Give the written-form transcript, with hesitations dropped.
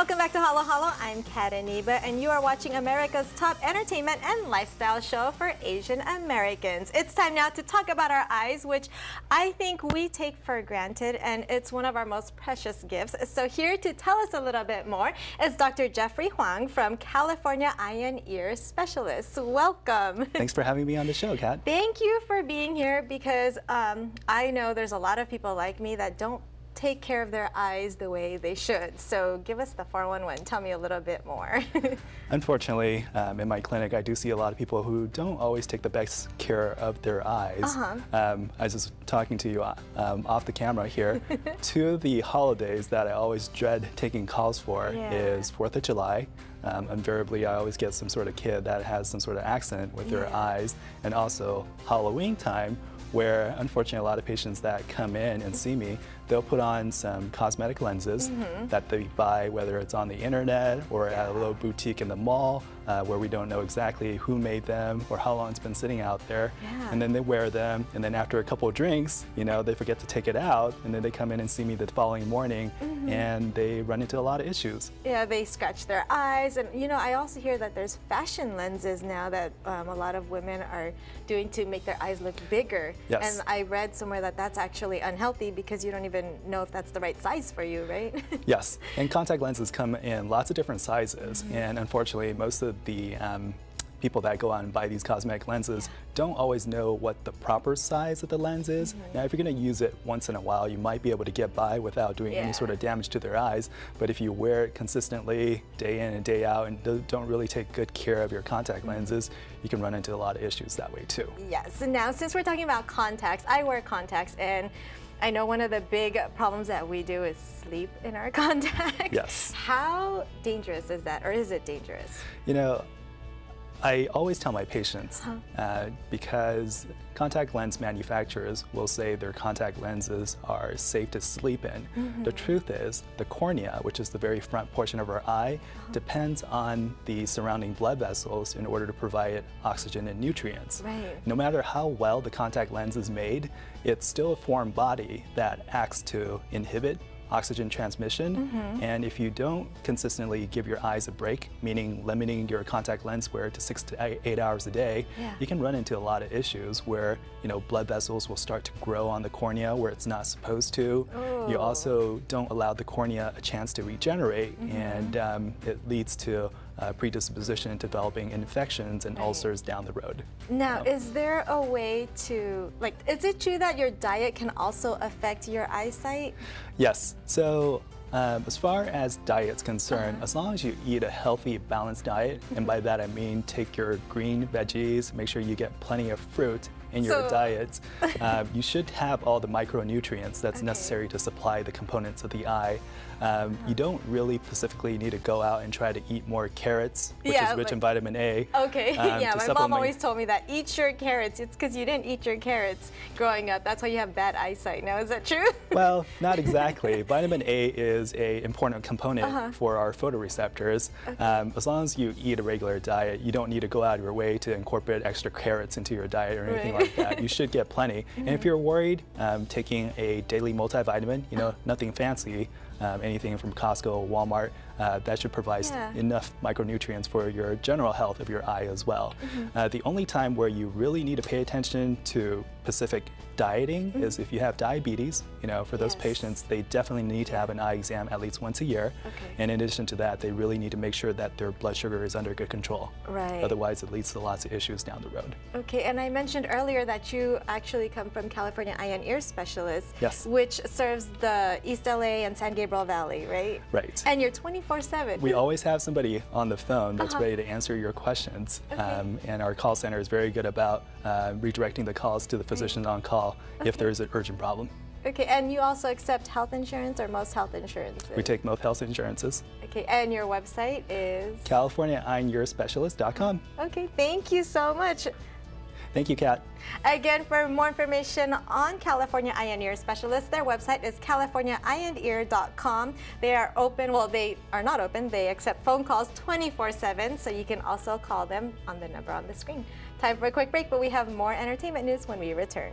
Welcome back to Halo Halo. I'm Kat Iniba, and you are watching America's top entertainment and lifestyle show for Asian Americans. It's time now to talk about our eyes, which I think we take for granted, and it's one of our most precious gifts. So here to tell us a little bit more is Dr. Jeffrey Huang from California Eye and Ear Specialists. Welcome. Thanks for having me on the show, Kat. Thank you for being here because I know there's a lot of people like me that don't take care of their eyes the way they should. So give us the 411. Tell me a little bit more. Unfortunately, in my clinic, I do see a lot of people who don't always take the best care of their eyes. I was just talking to you off the camera here. Two of the holidays that I always dread taking calls for is 4th of July. Invariably, I always get some sort of kid that has some sort of accident with their eyes, and also Halloween time, where unfortunately a lot of patients that come in and see me, they'll put on some cosmetic lenses that they buy, whether it's on the internet or at a little boutique in the mall, where we don't know exactly who made them or how long it's been sitting out there. And then they wear them, and then after a couple of drinks, you know, they forget to take it out, and then they come in and see me the following morning, and they run into a lot of issues. Yeah, they scratch their eyes, and you know, I also hear that there's fashion lenses now that a lot of women are doing to make their eyes look bigger. Yes. And I read somewhere that that's actually unhealthy because you don't even know if that's the right size for you, right? Yes, and contact lenses come in lots of different sizes, and unfortunately most of the people that go out and buy these cosmetic lenses don't always know what the proper size of the lens is. Now, if you're going to use it once in a while, you might be able to get by without doing any sort of damage to their eyes, but if you wear it consistently day in and day out and don't really take good care of your contact lenses, you can run into a lot of issues that way too. Yes, and now since we're talking about contacts, I wear contacts, and I know one of the big problems that we do is sleep in our contacts. Yes. How dangerous is that, or is it dangerous? You know, I always tell my patients, because contact lens manufacturers will say their contact lenses are safe to sleep in. The truth is, the cornea, which is the very front portion of our eye, depends on the surrounding blood vessels in order to provide it oxygen and nutrients. No matter how well the contact lens is made, it's still a foreign body that acts to inhibit oxygen transmission, and if you don't consistently give your eyes a break, meaning limiting your contact lens wear to 6 to 8 hours a day, you can run into a lot of issues where, you know, blood vessels will start to grow on the cornea where it's not supposed to. You also don't allow the cornea a chance to regenerate, and it leads to predisposition to developing infections and ulcers down the road. Now, is there a way to, like, is it true that your diet can also affect your eyesight? Yes. So as far as diet's concerned, as long as you eat a healthy, balanced diet, and by that I mean take your green veggies, make sure you get plenty of fruit in your diet, you should have all the micronutrients that's necessary to supply the components of the eye. You don't really specifically need to go out and try to eat more carrots, which is rich in vitamin A. Yeah, my mom always told me that eat your carrots. It's because you didn't eat your carrots growing up. That's why you have bad eyesight. Now, is that true? Well, not exactly. Vitamin A is an important component for our photoreceptors. As long as you eat a regular diet, you don't need to go out of your way to incorporate extra carrots into your diet or anything like that. You should get plenty. And if you're worried, taking a daily multivitamin, you know, nothing fancy, anything from Costco or Walmart, that should provide enough micronutrients for your general health of your eye as well. The only time where you really need to pay attention to specific dieting is if you have diabetes. You know, for those patients, they definitely need to have an eye exam at least once a year. And in addition to that, they really need to make sure that their blood sugar is under good control. Otherwise, it leads to lots of issues down the road. And I mentioned earlier that you actually come from California Eye and Ear Specialists, which serves the East LA and San Gabriel Valley, right? And you're 24/7. We always have somebody on the phone that's ready to answer your questions. And our call center is very good about redirecting the calls to the physician on call if there is an urgent problem. And you also accept health insurance or most health insurances? We take most health insurances. And your website is? CaliforniaEyeandEarSpecialist.com. Thank you so much. Thank you, Kat. Again, for more information on California Eye and Ear Specialists, their website is californiaeyeandear.com. They are open, well, they are not open. They accept phone calls 24/7, so you can also call them on the number on the screen. Time for a quick break, but we have more entertainment news when we return.